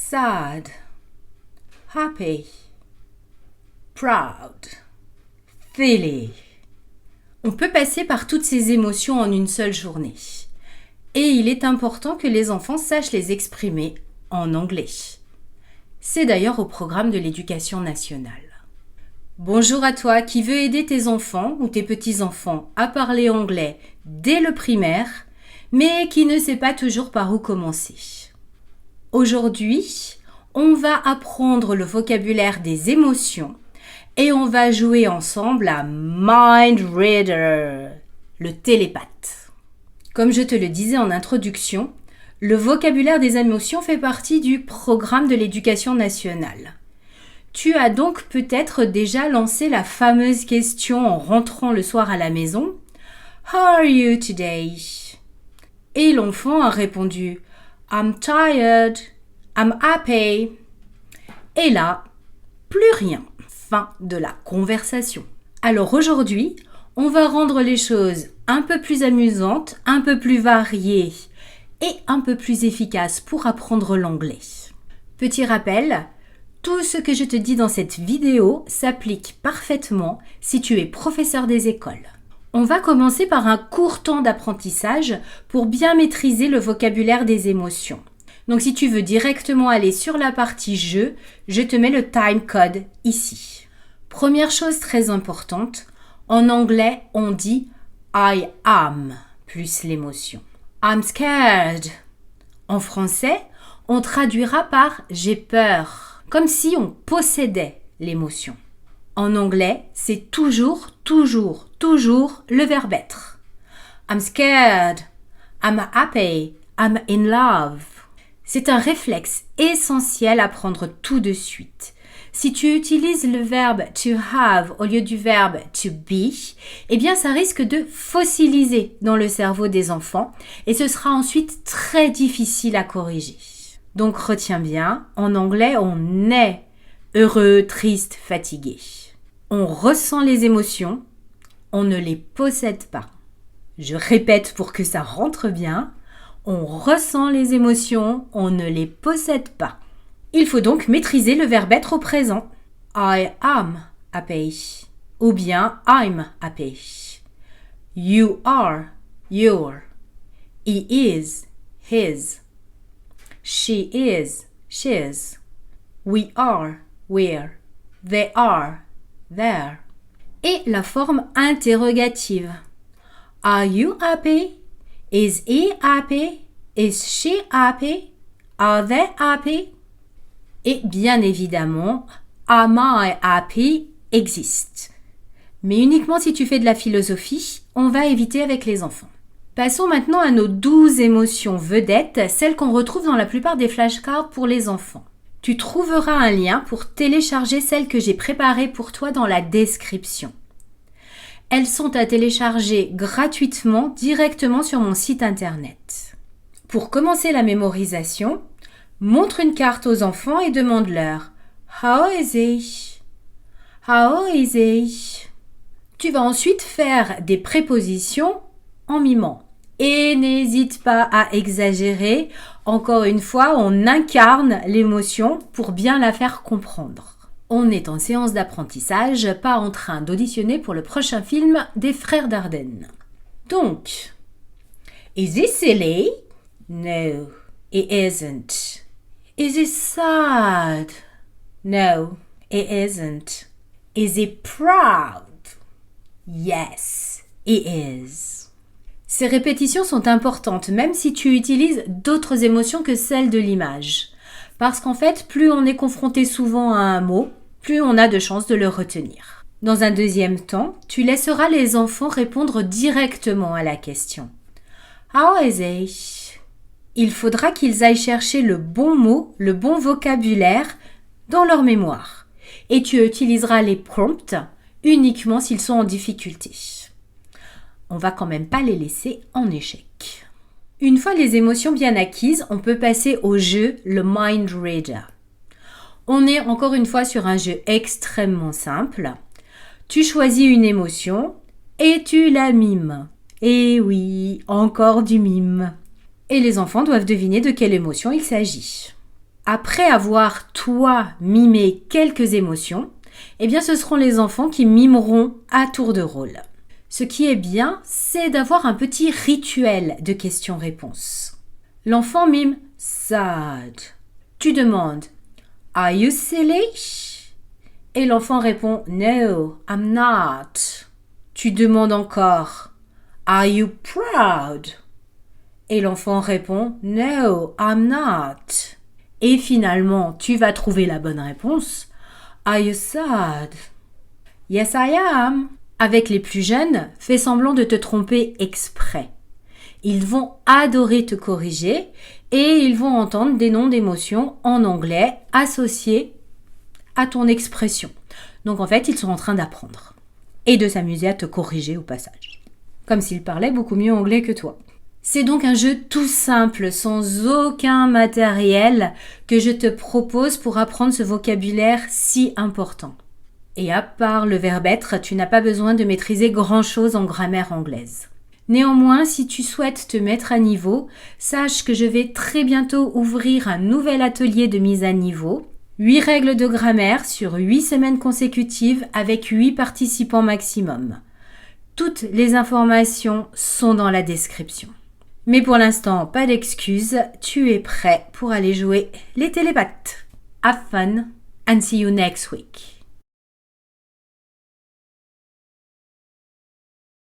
sad, happy, proud, silly. On peut passer par toutes ces émotions en une seule journée. Et il est important que les enfants sachent les exprimer en anglais. C'est d'ailleurs au programme de l'éducation nationale. Bonjour à toi qui veux aider tes enfants ou tes petits-enfants à parler anglais dès le primaire, mais qui ne sait pas toujours par où commencer. Aujourd'hui, on va apprendre le vocabulaire des émotions et on va jouer ensemble à Mind Reader, le télépathe. Comme je te le disais en introduction, le vocabulaire des émotions fait partie du programme de l'éducation nationale. Tu as donc peut-être déjà lancé la fameuse question en rentrant le soir à la maison « How are you today ?» Et l'enfant a répondu « I'm tired, I'm happy ». Et là, plus rien. Fin de la conversation. Alors aujourd'hui, on va rendre les choses un peu plus amusantes, un peu plus variées et un peu plus efficaces pour apprendre l'anglais. Petit rappel, tout ce que je te dis dans cette vidéo s'applique parfaitement si tu es professeur des écoles. On va commencer par un court temps d'apprentissage pour bien maîtriser le vocabulaire des émotions. Donc si tu veux directement aller sur la partie jeu, je te mets le time code ici. Première chose très importante, en anglais on dit I am plus l'émotion. I'm scared. En français, on traduira par j'ai peur, comme si on possédait l'émotion. En anglais, c'est toujours le verbe être. I'm scared, I'm happy, I'm in love. C'est un réflexe essentiel à prendre tout de suite. Si tu utilises le verbe to have au lieu du verbe to be, eh bien ça risque de fossiliser dans le cerveau des enfants et ce sera ensuite très difficile à corriger. Donc retiens bien, en anglais on est heureux, triste, fatigué. On ressent les émotions, on ne les possède pas. Je répète pour que ça rentre bien. On ressent les émotions, on ne les possède pas. Il faut donc maîtriser le verbe être au présent. I am happy ou bien I'm happy. You are, you're. He is, his. She is, she's. We are, we're. They are, they're. Et la forme interrogative. Are you happy? Is he happy? Is she happy? Are they happy? Et bien évidemment, am I happy existe. Mais uniquement si tu fais de la philosophie, on va éviter avec les enfants. Passons maintenant à nos 12 émotions vedettes, celles qu'on retrouve dans la plupart des flashcards pour les enfants. Tu trouveras un lien pour télécharger celles que j'ai préparées pour toi dans la description. Elles sont à télécharger gratuitement directement sur mon site internet. Pour commencer la mémorisation, montre une carte aux enfants et demande-leur « How is he? How is he? » Tu vas ensuite faire des prépositions en mimant. Et n'hésite pas à exagérer. Encore une fois, on incarne l'émotion pour bien la faire comprendre. On est en séance d'apprentissage, pas en train d'auditionner pour le prochain film des Frères Dardenne. Donc, is he silly? No, it isn't. Is he sad? No, it isn't. Is he proud? Yes, it is. Ces répétitions sont importantes, même si tu utilises d'autres émotions que celles de l'image. Parce qu'en fait, plus on est confronté souvent à un mot, plus on a de chances de le retenir. Dans un deuxième temps, tu laisseras les enfants répondre directement à la question. How is he? Il faudra qu'ils aillent chercher le bon mot, le bon vocabulaire dans leur mémoire. Et tu utiliseras les prompts uniquement s'ils sont en difficulté. On va quand même pas les laisser en échec. Une fois les émotions bien acquises, on peut passer au jeu, le Mind Reader. On est encore une fois sur un jeu extrêmement simple. Tu choisis une émotion et tu la mimes. Et oui, encore du mime. Et les enfants doivent deviner de quelle émotion il s'agit. Après avoir, toi, mimé quelques émotions, eh bien, ce seront les enfants qui mimeront à tour de rôle. Ce qui est bien, c'est d'avoir un petit rituel de questions-réponses. L'enfant mime « sad ». Tu demandes « Are you silly ?» Et l'enfant répond « No, I'm not ». Tu demandes encore « Are you proud ?» Et l'enfant répond « No, I'm not ». Et finalement, tu vas trouver la bonne réponse « Are you sad ?» « Yes, I am ». Avec les plus jeunes, fais semblant de te tromper exprès. Ils vont adorer te corriger et ils vont entendre des noms d'émotions en anglais associés à ton expression. Donc en fait, ils sont en train d'apprendre et de s'amuser à te corriger au passage. Comme s'ils parlaient beaucoup mieux anglais que toi. C'est donc un jeu tout simple, sans aucun matériel, que je te propose pour apprendre ce vocabulaire si important. Et à part le verbe être, tu n'as pas besoin de maîtriser grand-chose en grammaire anglaise. Néanmoins, si tu souhaites te mettre à niveau, sache que je vais très bientôt ouvrir un nouvel atelier de mise à niveau. 8 règles de grammaire sur 8 semaines consécutives avec 8 participants maximum. Toutes les informations sont dans la description. Mais pour l'instant, pas d'excuses, tu es prêt pour aller jouer les télépathes. Have fun and see you next week.